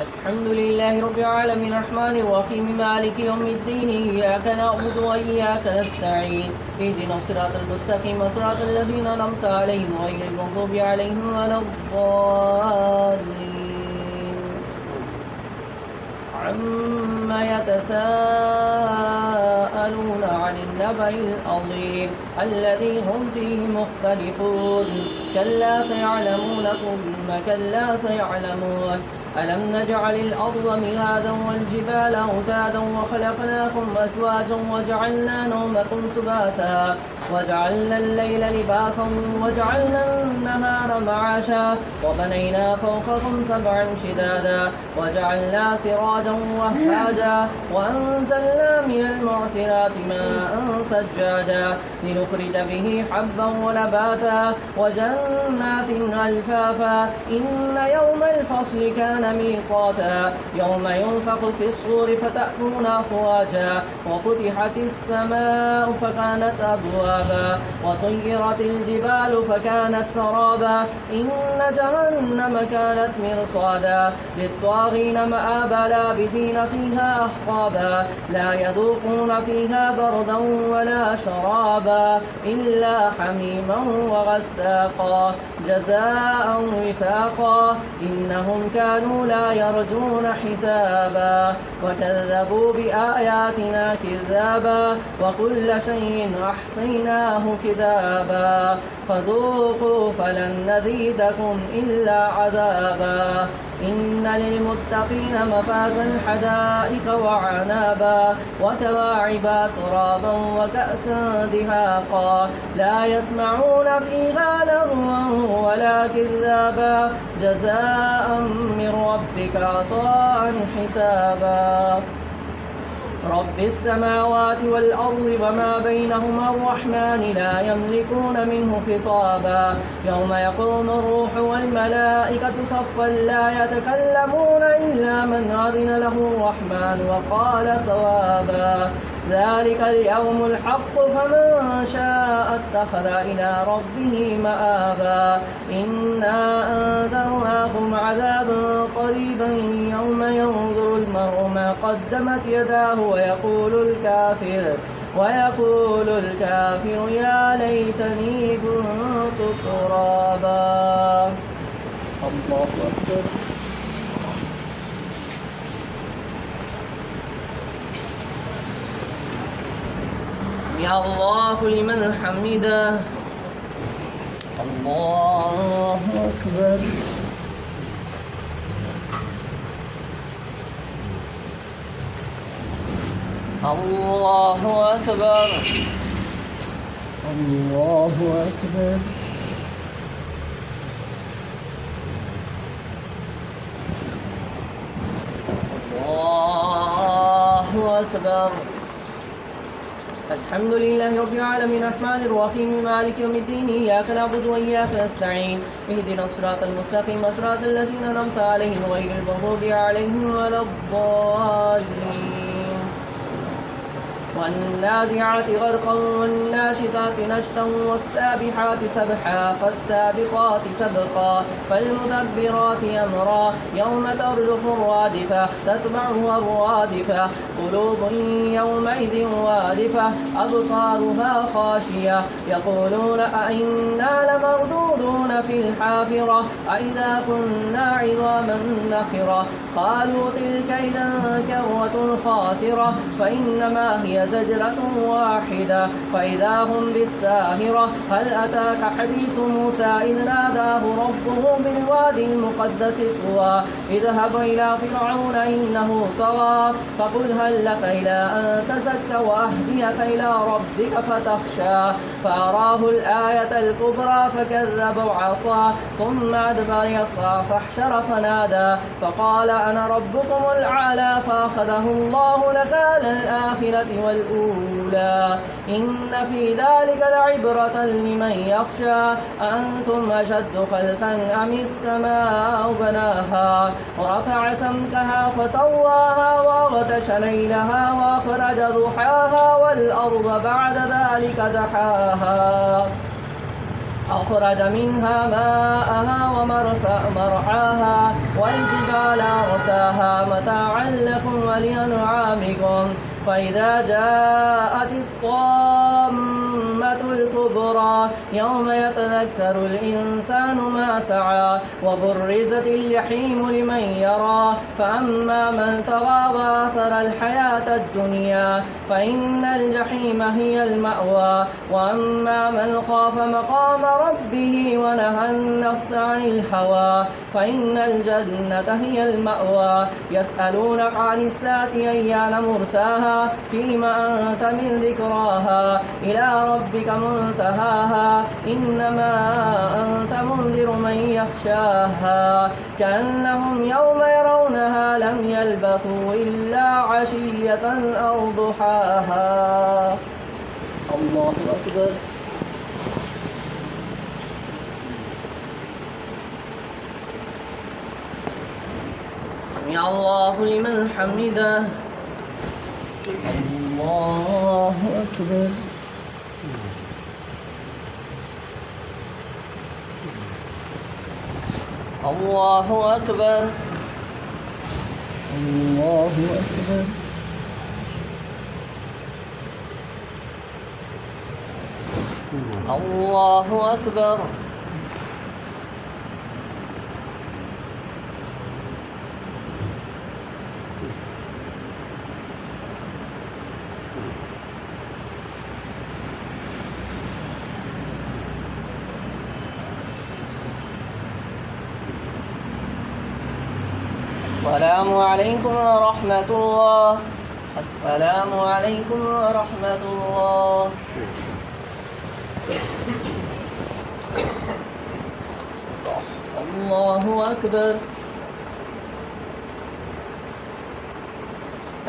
الحمد لله رب العالمين الرحمن الرحيم مالك يوم الدين إياك نعبد وإياك نستعين اهدنا الصراط المستقيم صراط الذين أنعمت عليهم غير المغضوب عليهم ولا الضالين عما يتساءلون عن النبأ العظيم الذي هم فيه مختلفون كلا سيعلمون ثم كلا سيعلمون ألم نجعل الأرض مهادا والجبال أوتادا وخلقناكم أزواجا وجعلنا نومكم سباتا وجعلنا الليل لباسا وجعلنا النهار معاشا وبنينا فوقكم سبعا شدادا وجعلنا سراجا وهاجا وأنزلنا من المعصرات ماء ثجاجا لنخرج به حبا ونباتا وجنات ألفافا إن يوم الفصل كان ميقاتا يوم ينفخ في الصور فتأتون أفواجا وفتحت السماء فكانت أبوابا وسيرت الجبال فكانت سرابا إن جهنم كانت مرصادا للطاغين مآبا لابثين فيها أحقابا لا يذوقون فيها بردا ولا شرابا إلا حميما وغساقا جزاء وفاقا إنهم كانوا لا يرجون حسابا وكذبوا بآياتنا كذابا وكل شيء أحصيناه كتابا فذوقوا فلن نزيدكم إلا عذابا إن للمتقين مفازا حدائق وعنابا وكواعب ترابا وكأسا دهاقا لا يسمعون فيها لغوا ولا كذابا جزاء من ربك عطاء حسابا رب السماوات والأرض وما بينهما الرحمن لا يملكون منه خطابا يوم يقوم الروح والملائكة صفا لا يتكلمون إلا من أذن له الرحمن وقال صوابا ذلك اليوم الحق فمن شاء اتخذ إلى ربه مآبا إنا أنذرناكم عذابا قريبا يوم ينظر المرء ما قدمت يداه ويقول الكافر يا ليتني كنت ترابا الله أكبر يا الله لمن حمده الله أكبر الله أكبر الله أكبر الله أكبر الحمد لله رب العالمين الرحمن الرحيم مالك يوم الدين إياك نعبد وإياك نستعين اهدنا الصراط المستقيم صراط الذين أنعمت عليهم غير المغضوب عليهم ولا الضالين والنازعات غرقا والناشطات نشطا والسابحات سبحا فالسابقات سبقا فالمدبرات أمرا يوم ترجف الرادفة تتبعها الرادفة قلوب يومئذ وادفة أبصارها خاشية يقولون أئنا لمردودون في الحافرة أئذا كنا عظاما نخرة قالوا تلك إذا كرة خاسرة فإنما هي زجرة واحدة فإذا هم بالساهرة هل أتاك حديث موسى إذ ناداه ربه بالوادي المقدس طوى اذهب إلى فرعون إنه طغى فقل هل لك إلى أن تزكى وأهديك إلى ربك فتخشى فأراه الآية الكبرى فكذب وعصى ثم أدبر يسعى فاحشر فنادى فقال أنا ربكم الأعلى فأخذه الله نكال الآخرة والأولى إن في ذلك لعبرة لمن يخشى أنتم أشد خلقا أم السماء بناها ورفع سمكها فسواها وأغطش ليلها وأخرج ضحاها والأرض بعد ذلك دحاها أخرج منها ماءها ومرعاها والجبال مرساها متاعا لكم ولأنعامكم فإذا جاءت الطامة الكبرى يوم يتذكر الإنسان ما سعى وبرزت الجحيم لمن يرى فأما من طغى وآثر الحياة الدنيا فإن الجحيم هي المأوى وأما من خاف مقام ربه ونهى النفس عن الهوى فإن الجنة هي المأوى يسألونك عن الساعة أيان مرساها فيما أنت من ذكراها إلى ربك منتهاها إنما أنت منذر من يخشاها كأنهم يوم يرونها لم يلبثوا إلا عشية أو ضحاها. الله أكبر. سمع الله لمن حمده. الله أكبر. الله أكبر. الله أكبر. الله أكبر. السلام عليكم ورحمة الله. السلام عليكم ورحمة الله. الله أكبر.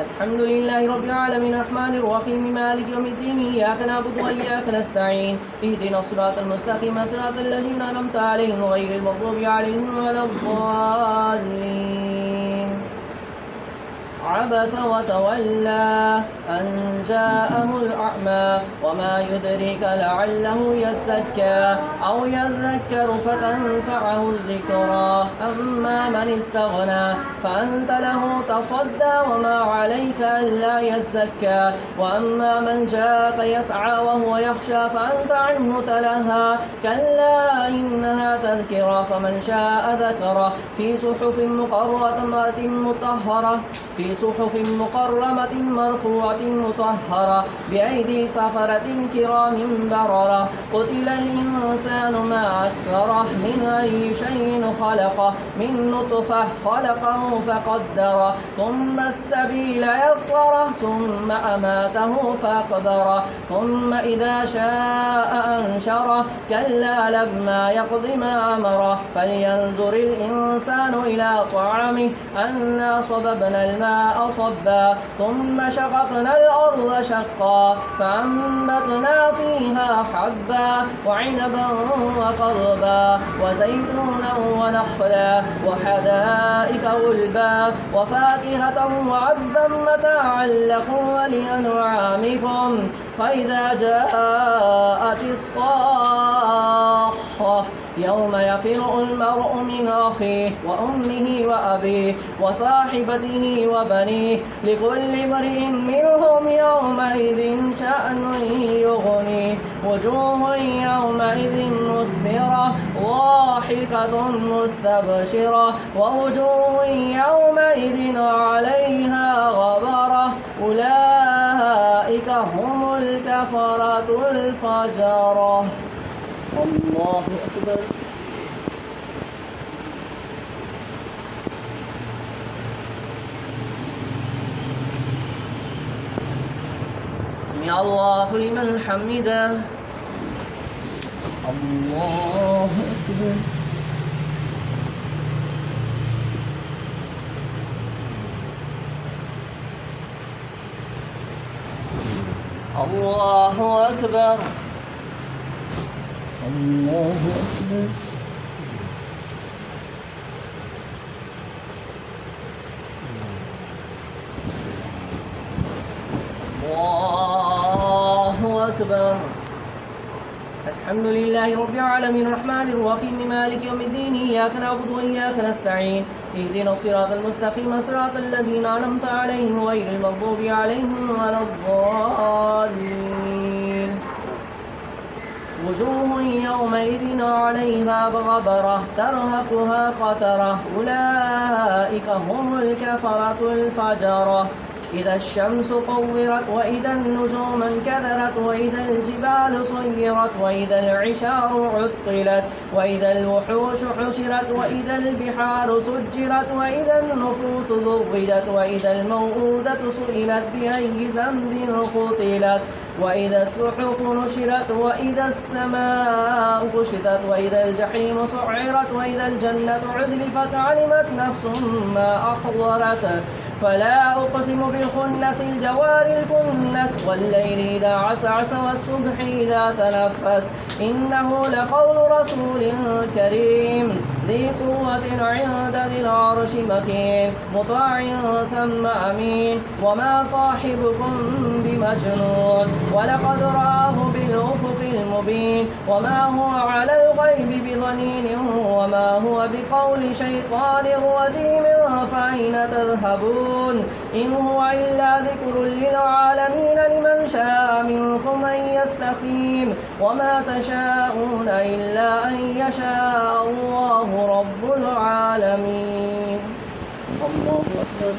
الحمد لله رب العالمين الرحمن الرحيم مالك يوم الدين إياك نعبد وإياك نستعين اهدنا الصراط المستقيم صراط الذين أنعمت عليهم غير المغضوب عليهم ولا الضالين. عبس وتولى أن جاءه الأعمى وما يدريك لعله يزكى أو يذكر فتنفعه الذكرى أما من استغنى فأنت له تصدى وما عليك ألا يزكى وأما من جاءك يسعى وهو يخشى فأنت عنه تلهى كلا إنها تذكرة فمن شاء ذكره في صحف مقرمة مطهرة في صحف مكرمة مرفوعة مطهرة بأيدي سفرة كرام بررة قتل الإنسان ما أكثره من أي شيء خلقه من نطفة خلقه فقدره ثم السبيل يسره ثم أماته فأقبره ثم إذا شاء أنشره كلا لما يقض ما أمره فلينظر الإنسان إلى طعامه أنا صببنا الماء صبا ثم شققنا الأرض شقا فأنبتنا فيها حبا وعنبا وقضبا وزيتونا ونخلا وحدائق غلبا وفاكهة وأبا متاعا لكم ولأنعامكم فإذا جاءت الصاخة يوم يفر المرء من أخيه وأمه وأبيه وصاحبته وبنيه لكل امرئ منهم يومئذ شأن يغنيه وجوه يومئذ مسفرة ضاحكة مستبشرة ووجوه يومئذ عليها غبرة أولئك هم الكفرة الفجرة. الله أكبر. سمع الله لمن حمده. الله أكبر. الله أكبر. الله أكبر. الله أكبر. الحمد لله رب العالمين الرحمن الرحيم مالك يوم الدين إياك نعبد وإياك نستعين اهدنا الصراط المستقيم صراط الذين أنعمت عليهم غير المغضوب عليهم ولا الضالين. وجوه يومئذ عليها غبرة ترهقها قترة أولئك هم الكفرة الفجرة. إذا الشمس كورت وإذا النجوم انكدرت وإذا الجبال سيرت وإذا العشار عطلت وإذا الوحوش حشرت وإذا البحار سجرت وإذا النفوس زوجت وإذا الموءودة سئلت بأي ذنب قتلت وإذا الصحف نشرت وإذا السماء كشطت وإذا الجحيم سعرت وإذا الجنة عزلفت علمت نفس ما أحضرت. فلا أقسم بالخنس الجوار الكنس والليل إذا عسعس والصبح إذا تنفس إنه لقول رسول كريم ذي قوة عند ذي العرش مكين مطاع ثم أمين وما صاحبكم بمجنون ولقد رآه بالأفق المبين وما هو على الغيب بضنين وما هو بقول شيطان رجيم فأين تذهبون إن هو إلا ذكر للعالمين لمن شاء منكم أن يستقيم وما تشاءون إلا أن يشاء الله رب العالمين. الله أكبر.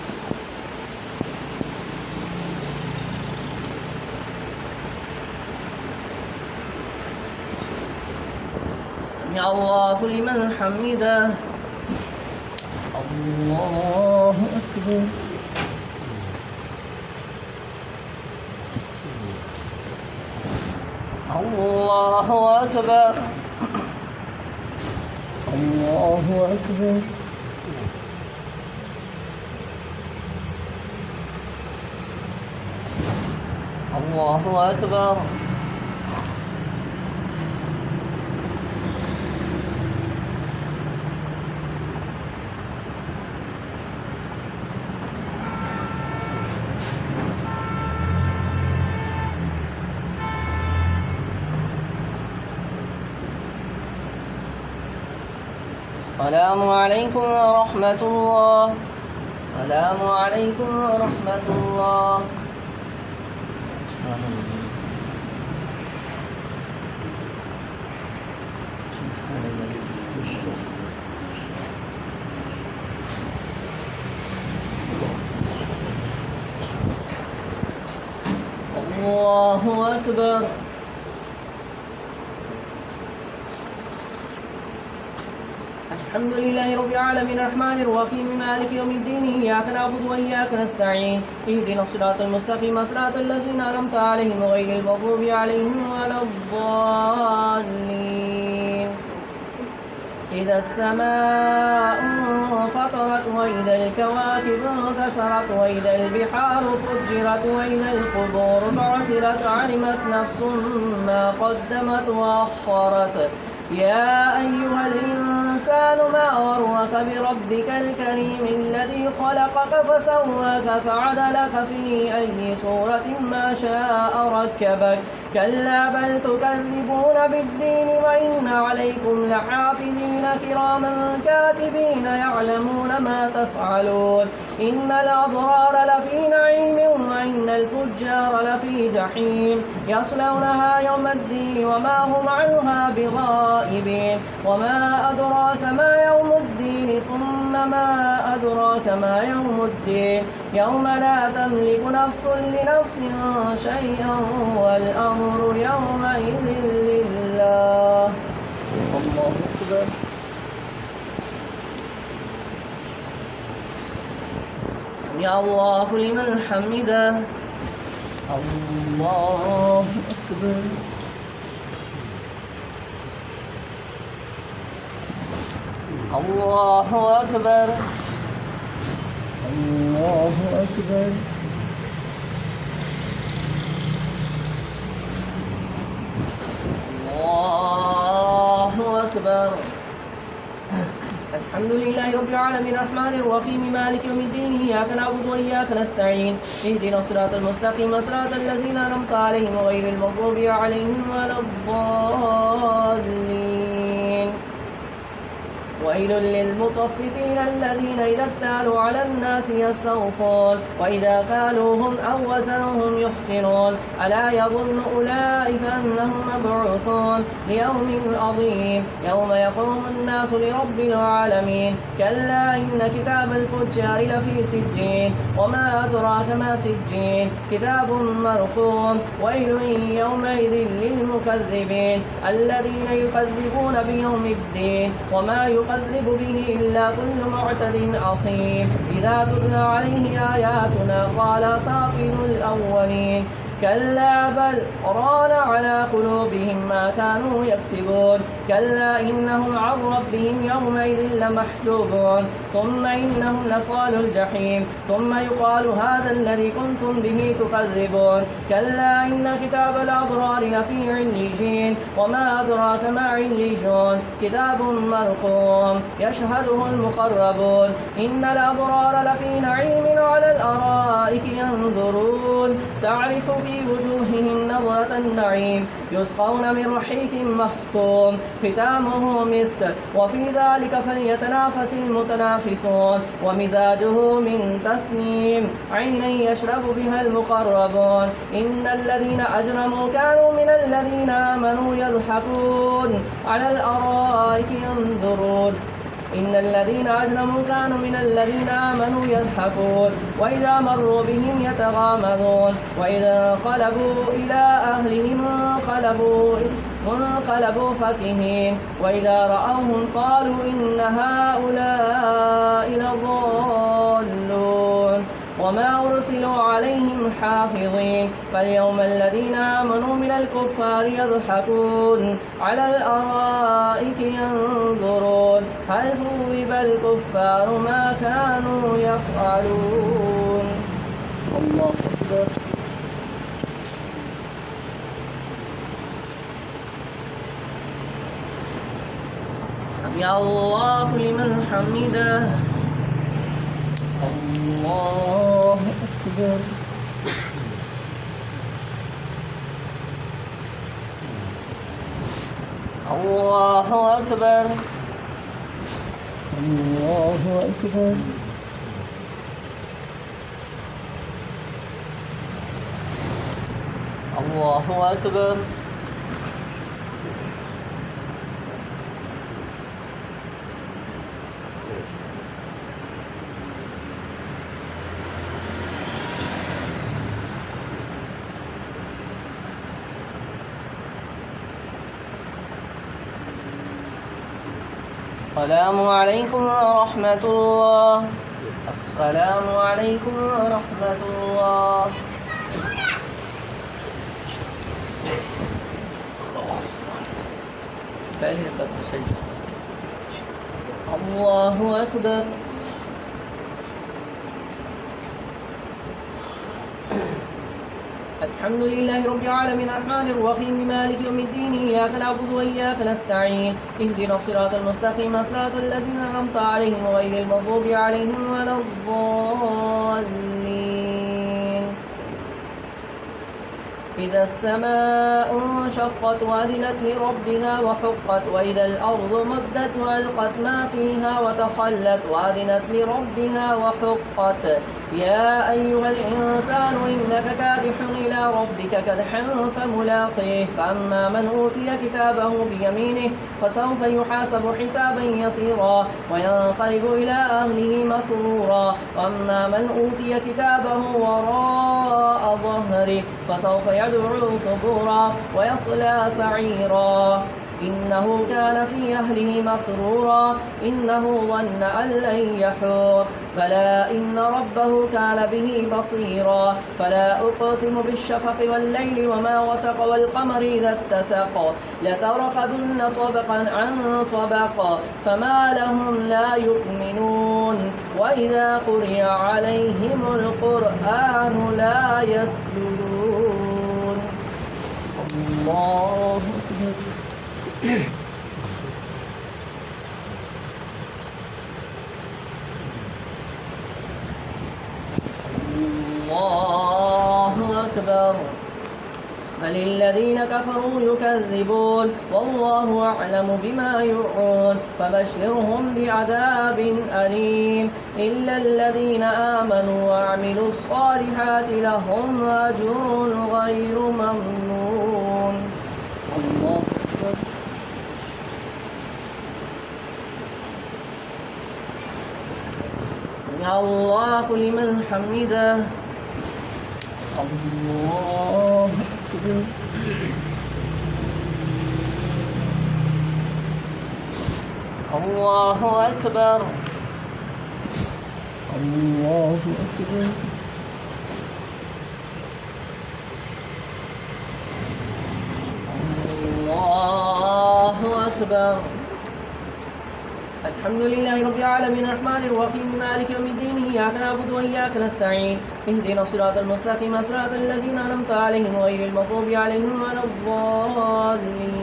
سمع الله لمن حمده. الله أكبر. الله أكبر. الله أكبر. الله أكبر. السلام عليكم ورحمة الله. السلام عليكم ورحمة الله. الله أكبر. الحمد لله رب العالمين الرحمن الرحيم مالك يوم الدين إياك نعبد وإياك نستعين اهدنا الصراط المستقيم صراط الذين أنعمت عليهم غير المغضوب عليهم ولا الضالين. إذا السماء انفطرت وإذا الكواكب انتثرت وإذا البحار فجرت وإذا القبور بعثرت علمت نفس ما قدمت وأخرت. يا أيها الإنسان ما غرك بربك الكريم الذي خلقك فسواك فعدلك في أي صورة ما شاء ركبك كلا بل تكذبون بالدين وإن عليكم لحافظين كراما كاتبين يعلمون ما تفعلون إن الأبرار لفي نعيم وإن الفجار لفي جحيم يصلونها يوم الدين وما هم عنها بغائبين وما أدراك ما يوم الدين ثم ما أدراك ما يوم الدين يوم لا تملك نفس لنفس شيئا والأمر يومئذ لله. الله أكبر. سمع الله لمن حمده. الله أكبر. الله أكبر. الله أكبر. الله أكبر. الحمد لله رب العالمين الرحمن الرحيم مالك يوم الدين إياك نعبد وإياك نستعين اهدنا الصراط المستقيم صراط الذين أنعمت عليهم غير المغضوب عليهم ولا الضالين. ويل للمطففين الذين إذا اكتالوا على الناس يستوفون وإذا كالوهم أو وزنوهم يخسرون ألا يظن أولئك أنهم مبعوثون ليوم عظيم يوم يقوم الناس لرب العالمين كلا إن كتاب الفجار لفي سجين وما أدراك ما سجين كتاب مرقوم ويل يومئذ للمكذبين الذين يكذبون بيوم الدين وما يكذب به إلا كل معتد أثيم إذا تتلى عليه آياتنا قال أساطير الأولين كلا بل ران على قلوبهم ما كانوا يكسبون كلا إنهم عن ربهم يومئذ لمحجوبون ثم إنهم لصال الجحيم ثم يقال هذا الذي كنتم به تكذبون كلا إن كتاب الأبرار لفي عليين وما أدراك ما عليون كتاب مرقوم يشهده المقربون إن الأبرار لفي نعيم على الأرائك ينظرون تعرف في وجوههم نظرة النعيم يسقون من رحيق مختوم ختامه مسك وفي ذلك فليتنافس المتنافسون ومزاجه من تسنيم عينا يشرب بها المقربون إن الذين أجرموا كانوا من الذين آمنوا يضحكون على الأرائك ينظرون إن الذين أجرموا كانوا من الذين آمنوا يضحكون وإذا مروا بهم يتغامزون وإذا انقلبوا إلى أهلهم انقلبوا فكهين وإذا رأوهم قالوا إن هؤلاء لضالون وما أرسلوا عليهم حافظين فاليوم الذين آمنوا من الكفار يضحكون على الأرائك ينظرون هل ثوب الكفار ما كانوا يفعلون الله أكبر سمع الله لمن حمده الله أكبر الله أكبر الله أكبر الله أكبر السلام عليكم ورحمة الله السلام عليكم ورحمة الله الله أكبر الحمد لله رب العالمين الرحمن الرحيم مالك يوم الدين إياك نعبد وإياك نستعين اهدنا الصراط المستقيم صراط الذين أنعمت عليهم غير المغضوب عليهم ولا الضالين إذا السماء انشقت وأذنت لربها وحقت وإذا الأرض مدت وألقت ما فيها وتخلت وأذنت لربها وحقت يا أيها الإنسان إنك كادح إلى ربك كدحا فملاقيه فأما من أوتي كتابه بيمينه فسوف يحاسب حسابا يسيرا وينقلب إلى أهله مسرورا وأما من أوتي كتابه وراء ظهره فسوف يدعو ثبورا ويصلى سعيرا إنه كان في أهله مسرورا إنه ظن أن لن يحور بلى إن ربه كان به بصيرا فلا أقسم بالشفق والليل وما وسق والقمر إذا اتسق لتركبن طبقا عن طبق فما لهم لا يؤمنون وإذا قرئ عليهم القرآن لا يسجدون الله أكبر الله أكبر بل الذين كفروا يكذبون والله أعلم بما يوعون فبشرهم بعذاب أليم إلا الذين آمنوا وعملوا الصالحات لهم أجر غير ممنون. الله أكبر. سمع الله لمن حمده. الله أكبر. الله أكبر. الله أكبر. الله أكبر. الحمد لله رب العالمين الرحمن الرحيم مالك يوم الدين إياك نعبد وإياك نستعين اهدنا الصراط المستقيم صراط الذين أنعمت عليهم غير المغضوب عليهم ولا الضالين.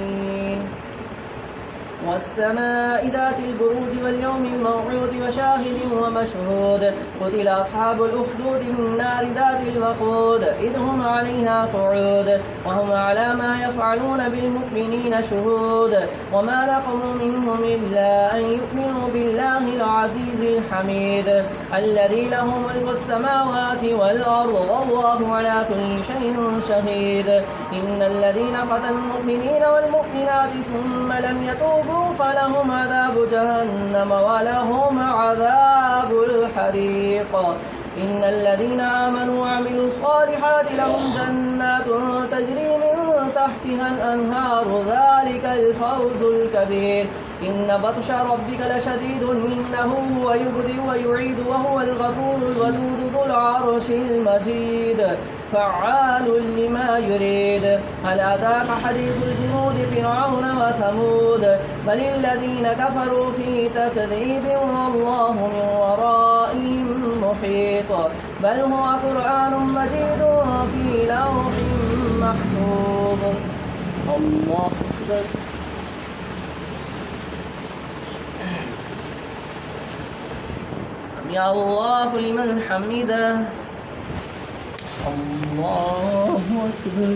والسماء ذات البروج واليوم الموعود وشاهد ومشهود قتل أصحاب الأخدود النار ذات الوقود إذ هم عليها قعود وهم على ما يفعلون بالمؤمنين شهود وما نقموا منهم إلا أن يؤمنوا بالله العزيز الحميد الذي له ملك السماوات والأرض والله على كل شيء شهيد. إن الذين قتلوا المؤمنين والمؤمنات ثم لم يتوبوا فلهم عذاب جهنم ولهم عذاب الحريق. إن الذين آمنوا وعملوا الصالحات لهم جنات تجري من تحتها الأنهار ذلك الفوز الكبير. إن بطش ربك لشديد إنه هو يبدئ ويعيد وهو الغفور الودود ذو العرش المجيد فعال لما يريد. هل أتاك حديث الجنود فرعون وثمود بل الذين كفروا في تكذيب والله من ورائهم محيط بل هو قرآن مجيد في لوح محفوظ. الله أكبر. سمع الله لمن حمده. الله أكبر.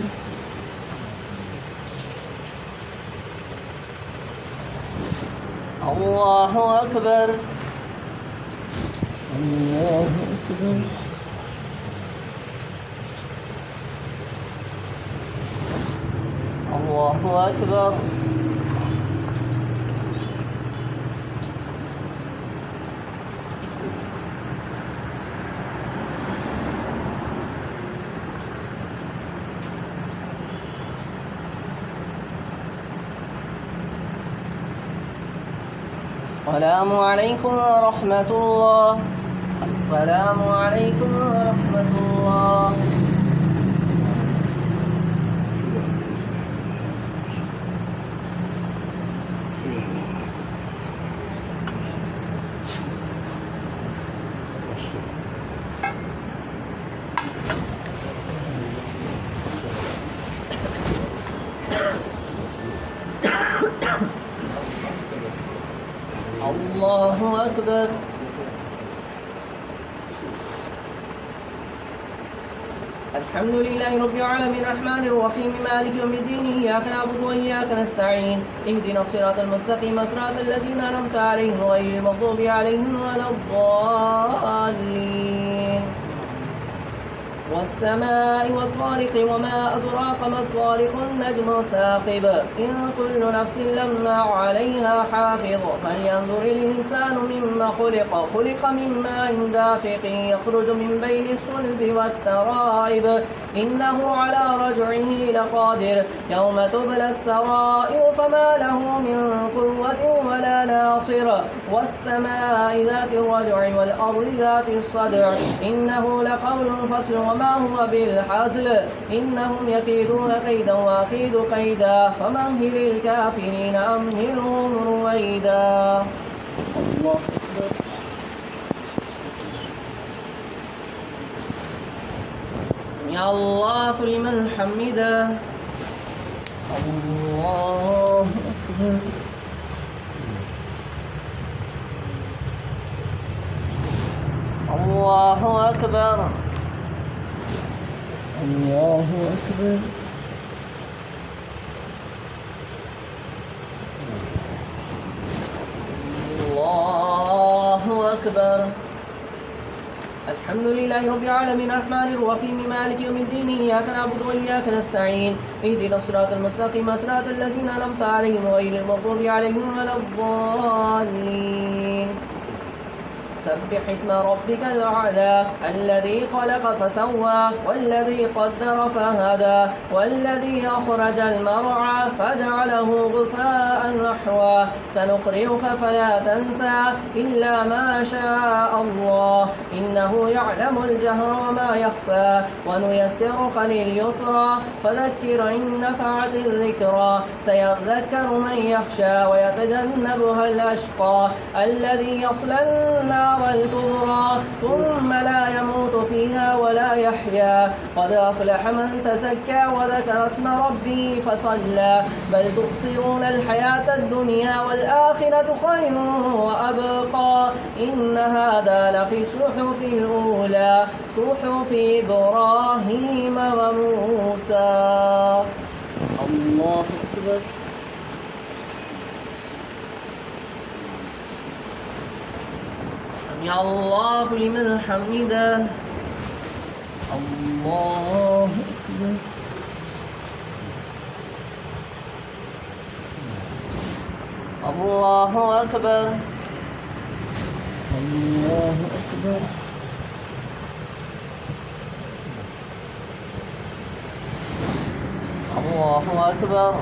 الله أكبر. الله أكبر. الله أكبر. السلام عليكم ورحمة الله. السلام عليكم ورحمة الله. الله أكبر. الحمد لله رب العالمين الرحمن الرحيم مالك يوم الدين إياك نعبد وإياك نستعين اهدنا الصراط المستقيم صراط الذين أنعمت عليهم غير المغضوب عليهم ولا الضالين. والسماء والطارق وما أدراك ما الطارق النجم الثاقب إن كل نفس لما عليها حافظ فلينظر الإنسان مما خلق من ماء دافق يخرج من بين الصلب والترائب إنه على رجعه لقادر يوم تبلى السرائر فما له من قوة ولا ناصر والسماء ذات الرجع والأرض ذات الصدع إنه لقول فصل وما هو بالحزل إنهم يكيدون كيدا وأكيد كيدا فمهل الكافرين أمهلهم رويدا. الله أكبر. سمع الله لمن حمده. الله أكبر. الله أكبر. الله أكبر. أكبر. الحمد لله رب العالمين الرحمن الرحيم مالك يوم الدين إياك نعبد وإياك نستعين اهدنا الصراط المستقيم صراط الذين أنعمت عليهم غير المغضوب عليهم ولا الضالين. سبح اسم ربك الأعلى الذي خلق فسوى والذي قدر فهدى والذي أخرج المرعى فجعله غثاء نحوا سنقرئك فلا تنسى إلا ما شاء الله إنه يعلم الجهر وما يخفى ونيسرك لليسرى فذكر إن نفعت الذكرى سيذكر من يخشى ويتجنبها الأشقى الذي يصلى النار الكبرى ثم لا يموت فيها ولا يحيا قد أفلح من تزكى وذكر اسم ربه فصلى بل تؤثرون الحياة الدنيا والآخرة خير وأبقى إن هذا لفي الصحف الأولى صحف إبراهيم وموسى. الله أكبر. سمع الله لمن حمده. الله أكبر. الله أكبر. الله أكبر. الله أكبر.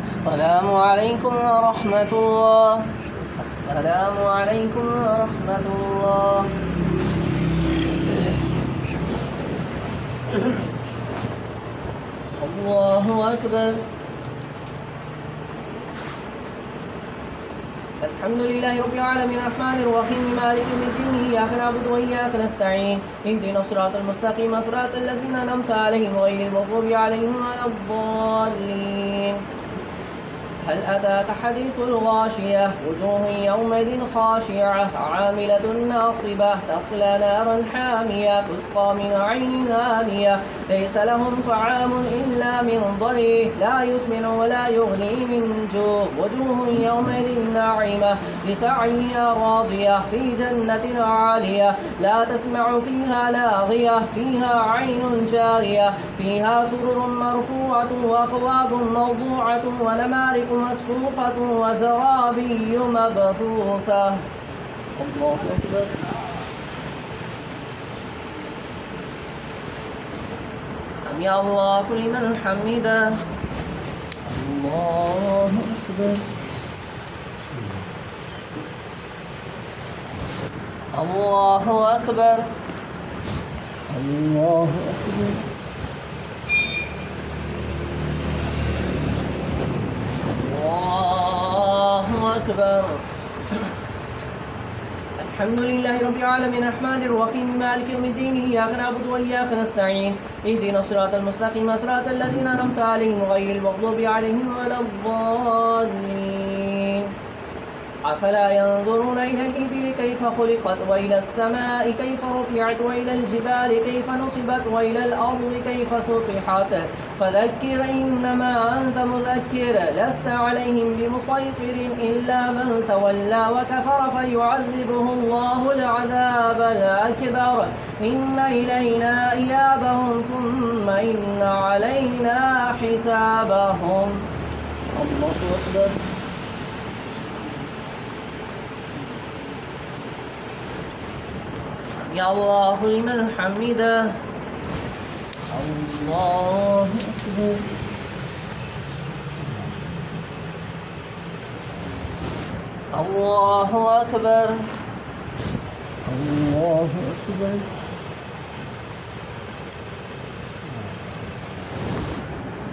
السلام عليكم ورحمة الله. السلام عليكم ورحمة الله. الله أكبر. الحمد لله رب العالمين الرحمن الرحيم مالك يوم الدين إياك نعبد وإياك نستعين اهدنا الصراط المستقيم صراط الذين أنعمت عليهم غير المغضوب عليهم ولا الضالين. هل أتاك حديث الغاشية وجوه يومئذ خاشعة عاملة ناصبة تصلى نارا حامية تسقى من عين آنية ليس لهم طعام إلا من ضريع لا يسمن ولا يغني من جوع وجوه يومئذ ناعمة لسعيها راضية في جنة عالية لا تسمع فيها لاغية فيها عين جارية فيها سرر مرفوعة وأكواب موضوعة ونمارق مصفوفة وزرابي مبثوثة. الله أكبر. سمع الله لمن حمده. الله أكبر. الله أكبر. الله أكبر. الله أكبر. الحمد لله رب العالمين الرحمن الرحيم مالك يوم الدين إياك نعبد وإياك نستعين اهدنا الصراط المستقيم صراط الذين أنعمت عليهم غير المغضوب عليهم ولا الضالين. أفلا ينظرون إلى الإبل كيف خلقت وإلى السماء كيف رفعت وإلى الجبال كيف نصبت وإلى الأرض كيف سطحت فذكر إنما أنت مذكر لست عليهم بمسيطر إلا من تولى وكفر فيعذبه الله العذاب الأكبر إن إلينا إيابهم ثم إن علينا حسابهم. الله أكبر. سمع الله لمن حمده. الله أكبر. الله أكبر. الله أكبر.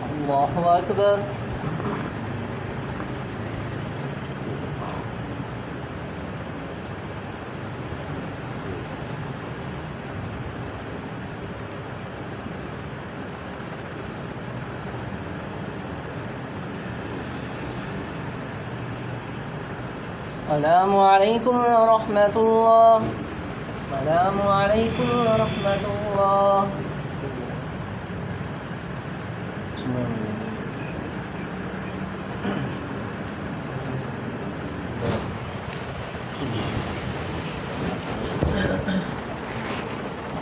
الله أكبر. السلام عليكم ورحمة الله. السلام عليكم ورحمة الله.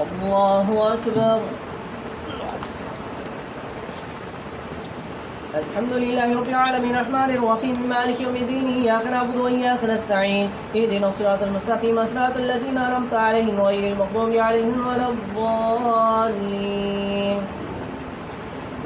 الله أكبر. الحمد لله رب العالمين الرحمن الرحيم مالك يوم الدين إياك نعبد وإياك نستعين اهدنا الصراط المستقيم صراط الذين أنعمت عليهم غير المغضوب عليهم ولا الضالين.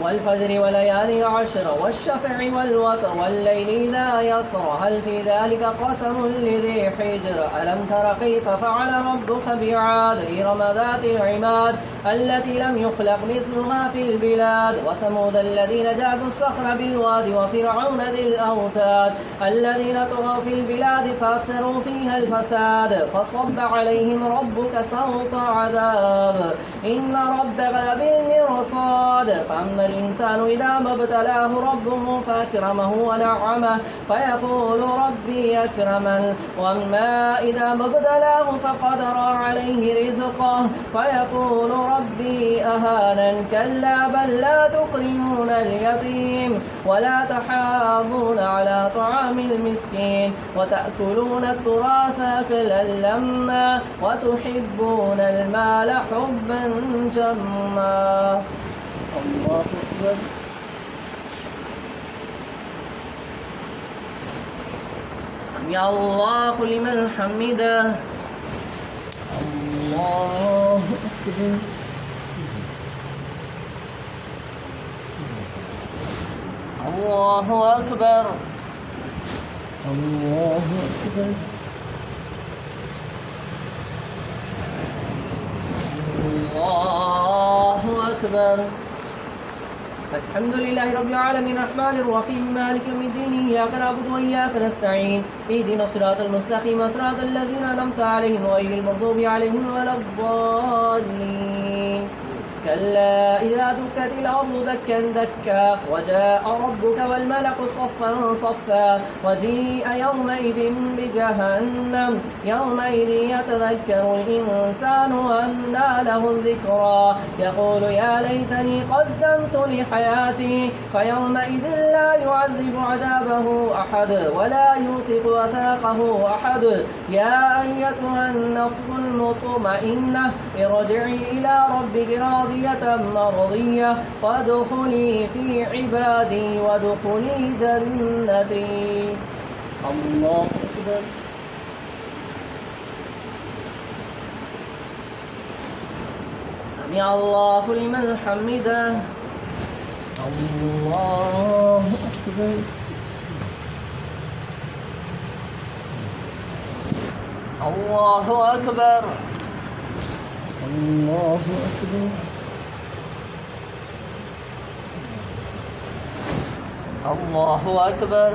والفجر وليالي عشر والشفع والوتر والليل إذا يسر هل في ذلك قسم لذي حجر ألم تر كيف فعل ربك بعاد إرم ذات العماد التي لم يخلق مثلها في البلاد وثمود الذين جابوا الصخر بالواد وفرعون ذي الأوتاد الذين طغوا في البلاد فأكثروا فيها الفساد فصب عليهم ربك سوط عذاب إن ربك لبالمرصاد. فأما الإنسان إذا ما ابتلاه ربه فأكرمه ونعمه فيقول ربي أكرمن وأما إذا ما ابتلاه فقدر عليه رزقه فيقول ربي أهانن كلا بل لا تكرمون اليتيم ولا تحاضون على طعام المسكين وتأكلون التراث أكلا لما وتحبون المال حبا جما. الله أكبر. سمع الله لمن حمده. الله أكبر. الله أكبر. الله أكبر. الله أكبر. الحمد لله رب العالمين الرحمن الرحيم مالك يوم الدين إياك نعبد وإياك نستعين اهدنا الصراط المستقيم صراط الذين أنعمت عليهم غير المغضوب عليهم ولا الضالين. كلا إذا دكت الأرض دكا دكا وجاء ربك والملك صفا صفا وجيء يومئذ بجهنم يومئذ يتذكر الإنسان وأنى له الذكرى يقول يا ليتني قدمت لحياتي فيومئذ لا يعذب عذابه أحد ولا يوثق وثاقه أحد. يا أيتها النفس المطمئنة ارجعي إلى ربك راضية مرضية فادخلي في عبادي وادخلي جنتي. الله أكبر. سمع الله لمن حمده. الله أكبر. الله أكبر. الله أكبر. الله أكبر.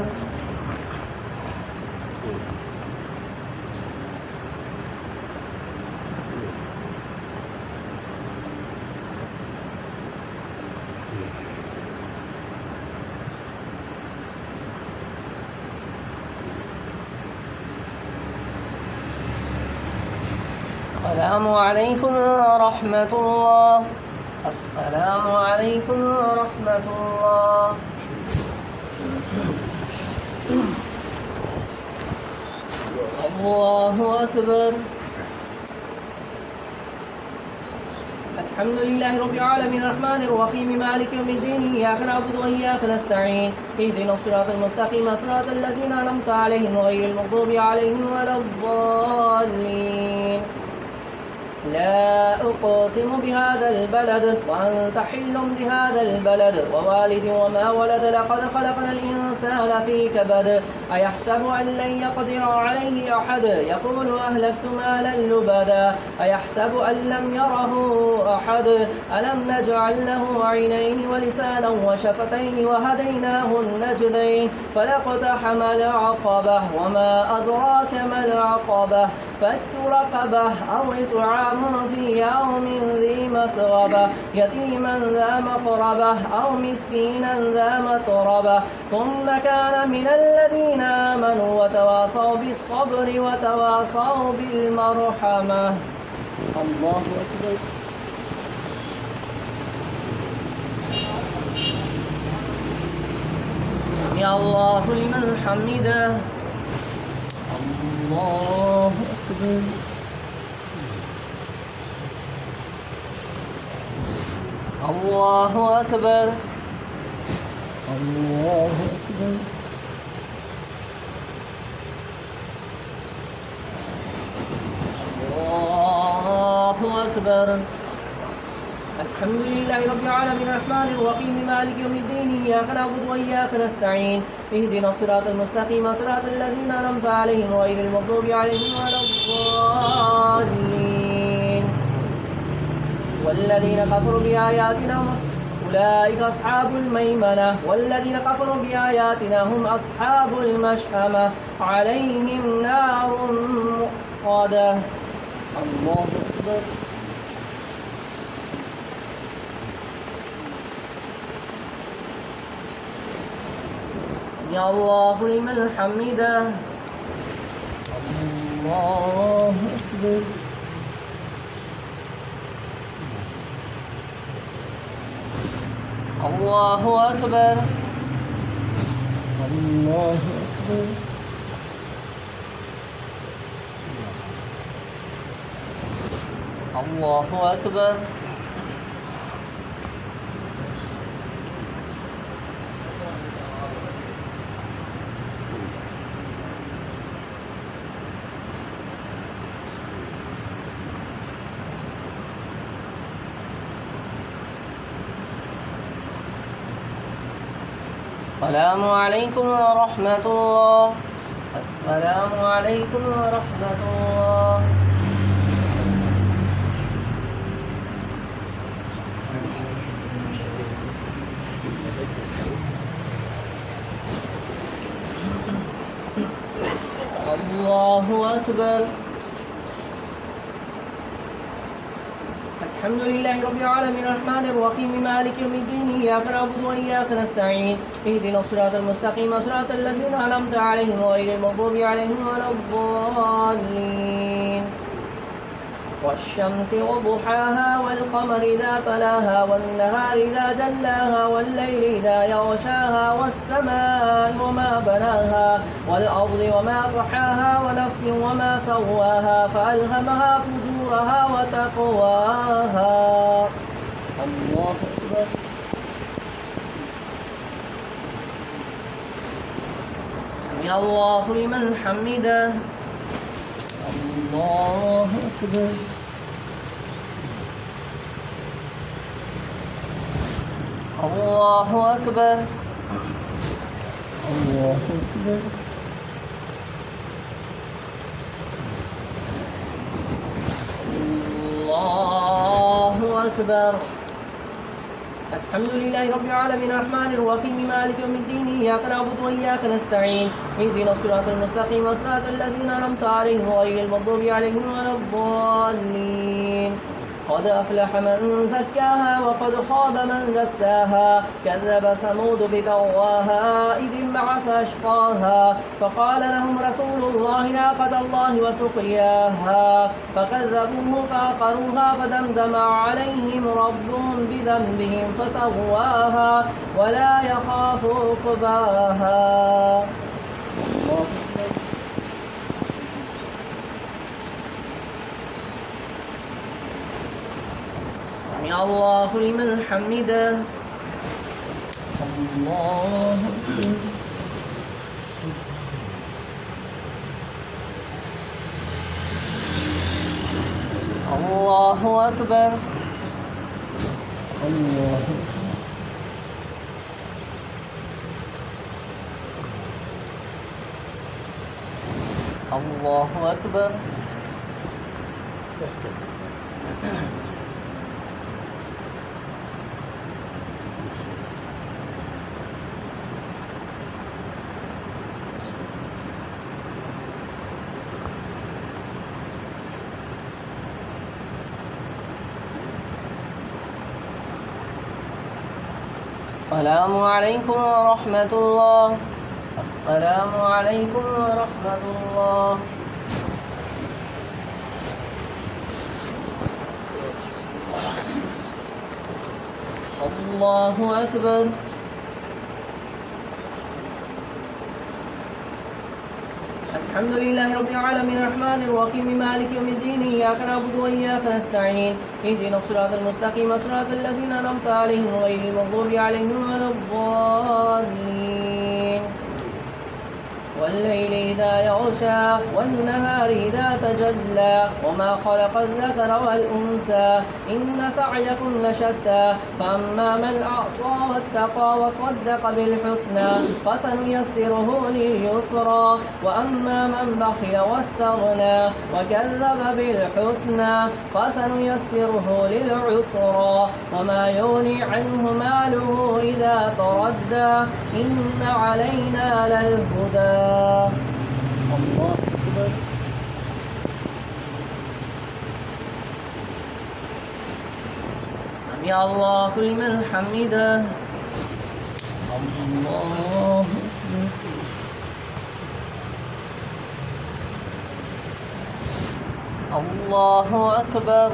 السلام عليكم ورحمة الله. السلام عليكم ورحمة الله. الله أكبر. الحمد لله رب العالمين الرحمن الرحيم مالك يوم الدين إياك نعبد وإياك نستعين اهدنا الصراط المستقيم صراط الذين أنعمت عليهم غير المغضوب عليهم ولا الضالين. لا أقسم بهذا البلد وأنت حل بهذا البلد ووالد وما ولد لقد خلقنا الإنسان في كبد أيحسب أن لن يقدر عليه أحد يقول أهلكت مالا لبدا أيحسب أن لم يره أحد ألم نجعل له عينين ولسانا وشفتين وهديناه النجدين فلاقتحم العقبة وما أدراك ما العقبة رقبة فك رقبة أو إطعام في يوم ذي مسغبة يتيما ذا مقربة أو مسكينا ذا متربة ثم كان من الذين آمنوا وتواصوا بالصبر وتواصوا بالمرحمة. الله أكبر. سمع الله لمن حمده. الله أكبر. الله أكبر. الله أكبر. الله أكبر. الحمد لله رب العالمين الرحمن الرحيم مالك يوم الدين إياك نعبد وإياك نستعين اهدنا الصراط المستقيم صراط الذين أنعمت عليهم غير المغضوب عليهم ولا الضالين. والذين كفروا بآياتنا أولئك أصحاب الميمنة والذين كفروا بآياتنا هم أصحاب المشأمة عليهم نار مؤصدة. الله أكبر. سمع الله لمن حمده. الله أكبر. الله أكبر. الله أكبر. الله أكبر. السلام عليكم ورحمة الله. السلام عليكم ورحمة الله. الله أكبر. الحمد لله رب العالمين الرحمن الرحيم مالك يوم الدين إياك نعبد وإياك نستعين اهدنا الصراط المستقيم صراط الذين أنعمت عليهم غير المغضوب عليهم ولا الضالين. والشمس وضحاها والقمر إذا تلاها والنهار إذا جلاها والليل إذا يغشاها والسماء وما بناها والأرض وما طحاها ونفس وما سواها فألهمها فجورها وتقواها. الله أكبر. سمع الله لمن حمده. الله أكبر. الله أكبر. الله أكبر. الله أكبر. الحمد لله رب العالمين الرحمن الرحيم مالك يوم الدين إياك نعبد وإياك نستعين اهدنا الصراط المستقيم صراط الذين أنعمت عليهم غير المغضوب عليهم ولا الضالين. قد أفلح من زكاها وقد خاب من دساها كذب ثمود بطغواها إذ انبعث أشقاها فقال لهم رسول الله ناقة الله وسقياها فكذبوه فعقروها فدمدم عليهم ربهم بذنبهم فسواها ولا يخاف عقباها. سمع الله لمن حمده. الله أكبر. الله أكبر. الله أكبر. الله أكبر. السلام عليكم ورحمة الله. السلام عليكم ورحمة الله. الله أكبر. الحمد لله رب العالمين الرحمن الرحيم مالك يوم الدين إياك نعبد وإياك نستعين اهدنا الصراط المستقيم صراط الذين أنعمت عليهم غير المغضوب عليهم ولا الضالين. والليل إذا يغشى والنهار إذا تجلى وما خلق الذكر والأنثى إن سعيكم لشتى فأما من أعطى واتقى وصدق بالحسنى فسنيسره لليسرى وأما من بخل واستغنى وكذب بالحسنى فسنيسره للعسرى وما يغني عنه ماله إذا تردى إن علينا للهدى. الله أكبر. سمع الله لمن حمده. الله الله أكبر.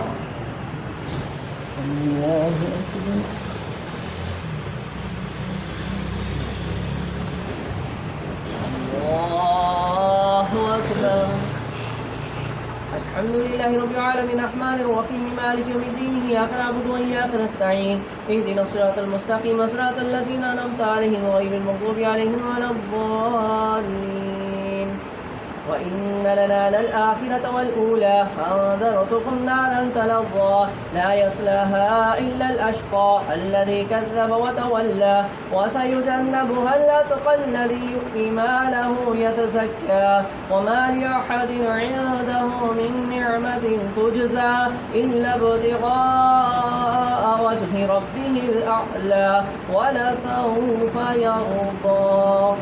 الله أكبر. الله أكبر. الحمد لله رب العالمين الرحمن الرحيم مالك يوم الدين إياك نعبد وإياك نستعين اهدنا الصراط المستقيم صراط الذين أنعمت عليهم غير المغضوب عليهم ولا الضالين. وإن لنا للآخرة والأولى فأنذرتكم نارا تلظى لا يصلاها إلا الأشقى الذي كذب وتولى وسيجنبها الأتقى الذي يؤتي ماله يتزكى وما لأحد عنده من نعمة تجزى إلا ابتغاء وجه ربه الأعلى ولسوف يرضى.